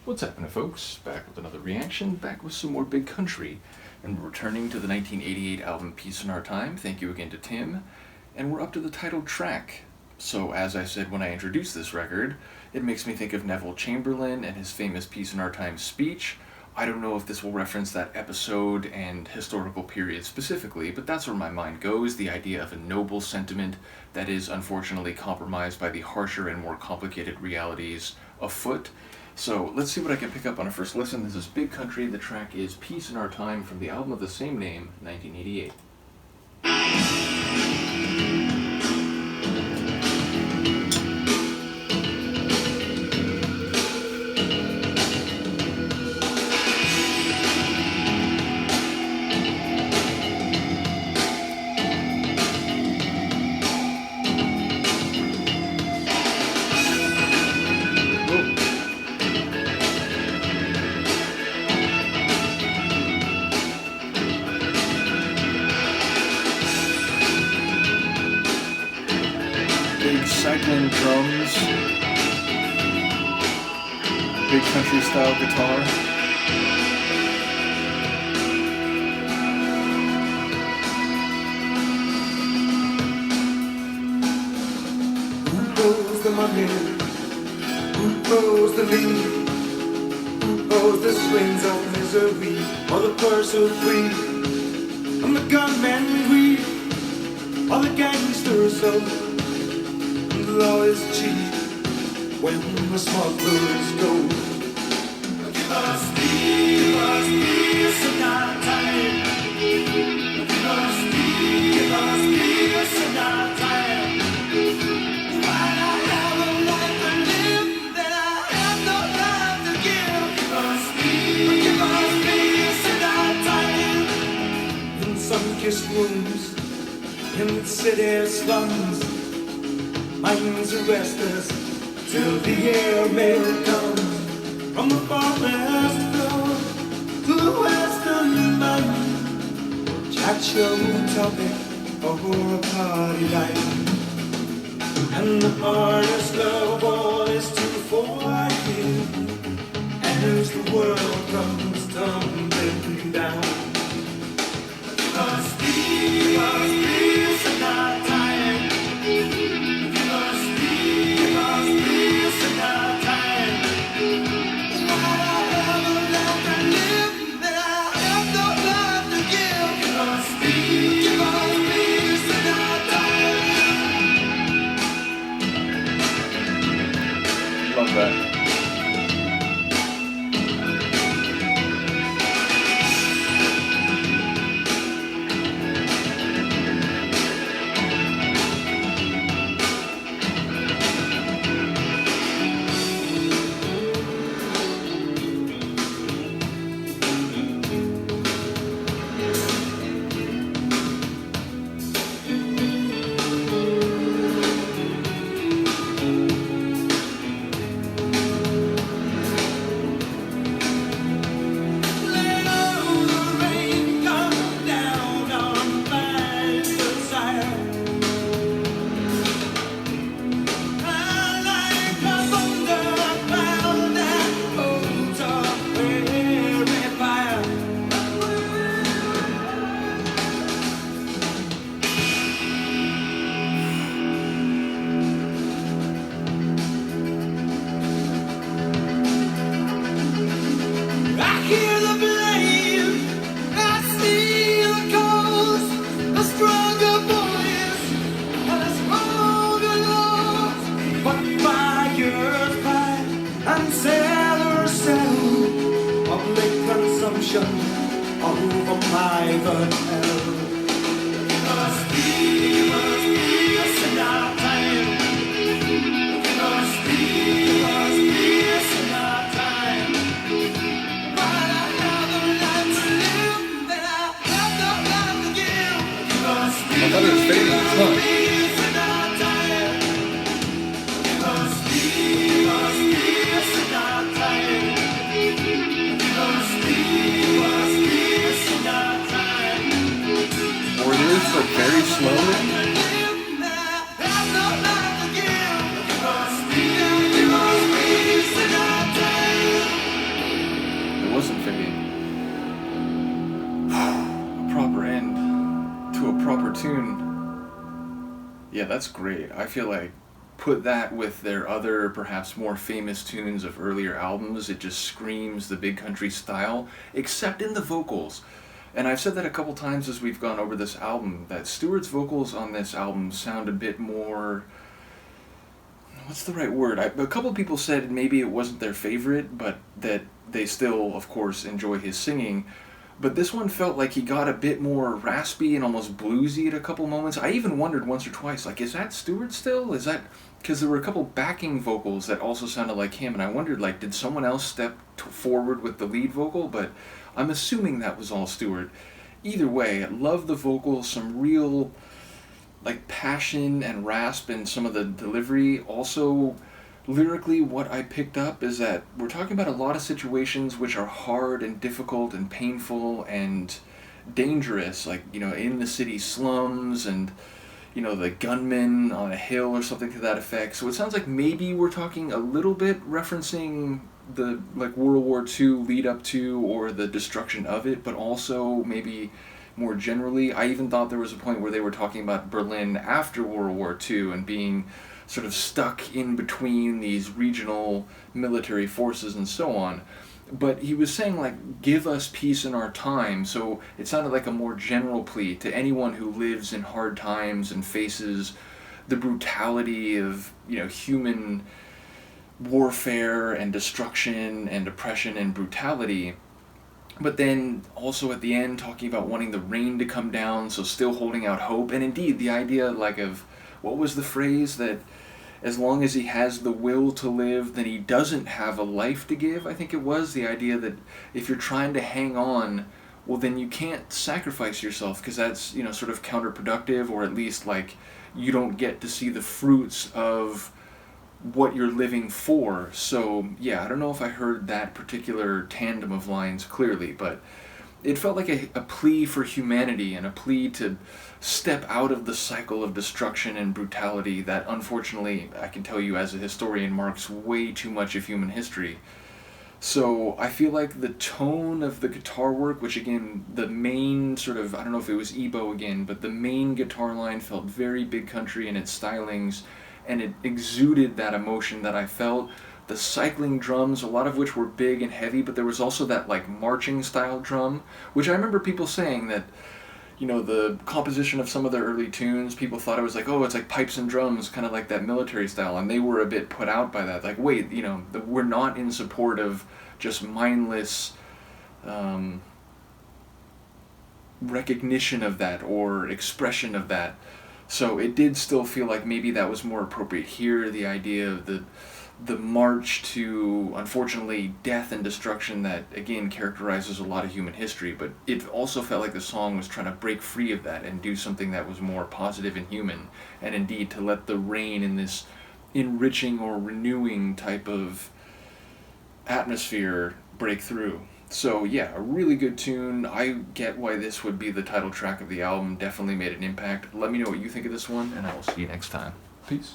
What's happening, folks? Back with another reaction, back with some more Big Country, and we're returning to the 1988 album Peace in Our Time. Thank you again to Tim. And we're up to the title track. So, as I said when I introduced this record, it makes me think of Neville Chamberlain and his famous Peace in Our Time speech. I don't know if this will reference that episode and historical period specifically, but that's where my mind goes, the idea of a noble sentiment that is unfortunately compromised by the harsher and more complicated realities afoot. So let's see what I can pick up on a first listen. This is Big Country. The track is Peace in Our Time from the album of the same name, 1988. Big cycling drums, big country style guitar. Who owes the money? Who owes the lead? Who owes the swings of misery? Or the purse of greed? And the gunmen greed? Or the gangsters of law is cheap when the smugglers go. Give us peace in our time. Give us peace in our time. While I have a life to live, then I have no life to give. Give us peace in our time. In sun-kissed rooms, in city slums, minds are restless till the airmail comes from the forest floor to the western mountain. Chat show topic or a party line, and the hardest love of all is to forgive as the world comes tumbling down. Give us peace in our time. Love that. Over private hell. Give us peace in our time. Give us peace in our time. While I have a life to live, then I have no life to give. Give us peace in our time. Give us peace in our time. Give us peace in our time. Or lyrics are very slow. Give us peace in our time. Yeah, that's great. I feel like put that with their other, perhaps more famous tunes of earlier albums, it just screams the big country style, except in the vocals. And I've said that a couple times as we've gone over this album, that Stewart's vocals on this album sound a bit more. What's the right word? A couple of people said maybe it wasn't their favorite, but that they still, of course, enjoy his singing. But this one felt like he got a bit more raspy and almost bluesy at a couple moments. I even wondered once or twice, like, is that Stewart still? Is that... Because there were a couple backing vocals that also sounded like him, and I wondered, like, did someone else step forward with the lead vocal? But I'm assuming that was all Stewart. Either way, I love the vocals, some real, like, passion and rasp in some of the delivery. Also, lyrically, what I picked up is that we're talking about a lot of situations which are hard and difficult and painful and dangerous, like, in the city slums and, the gunman on a hill or something to that effect. So it sounds like maybe we're talking a little bit referencing the, like, World War II lead up to or the destruction of it, but also maybe more generally. I even thought there was a point where they were talking about Berlin after World War II and being sort of stuck in between these regional military forces and so on. But he was saying, like, give us peace in our time, so it sounded like a more general plea to anyone who lives in hard times and faces the brutality of, human warfare and destruction and oppression and brutality. But then also at the end talking about wanting the rain to come down, so still holding out hope. And indeed, the idea, like, of, what was the phrase that as long as he has the will to live, then he doesn't have a life to give, I think it was. The idea that if you're trying to hang on, well, then you can't sacrifice yourself, because that's, sort of counterproductive, or at least, like, you don't get to see the fruits of what you're living for. So, yeah, I don't know if I heard that particular tandem of lines clearly, but it felt like a plea for humanity and a plea to step out of the cycle of destruction and brutality that, unfortunately, I can tell you as a historian, marks way too much of human history. So I feel like the tone of the guitar work, which again, the main sort of, I don't know if it was Ebo again, but the main guitar line felt very big country in its stylings, and it exuded that emotion that I felt. The cycling drums, a lot of which were big and heavy, but there was also that, like, marching style drum, which I remember people saying that, the composition of some of their early tunes, people thought it was like, oh, it's like pipes and drums, kind of like that military style, and they were a bit put out by that. Like, wait, we're not in support of just mindless recognition of that or expression of that. So it did still feel like maybe that was more appropriate here, the idea of the march to, unfortunately, death and destruction that, again, characterizes a lot of human history, but it also felt like the song was trying to break free of that and do something that was more positive and human, and indeed to let the rain in this enriching or renewing type of atmosphere break through. So yeah, a really good tune. I get why this would be the title track of the album. Definitely made an impact. Let me know what you think of this one, and I will see you next time. Peace.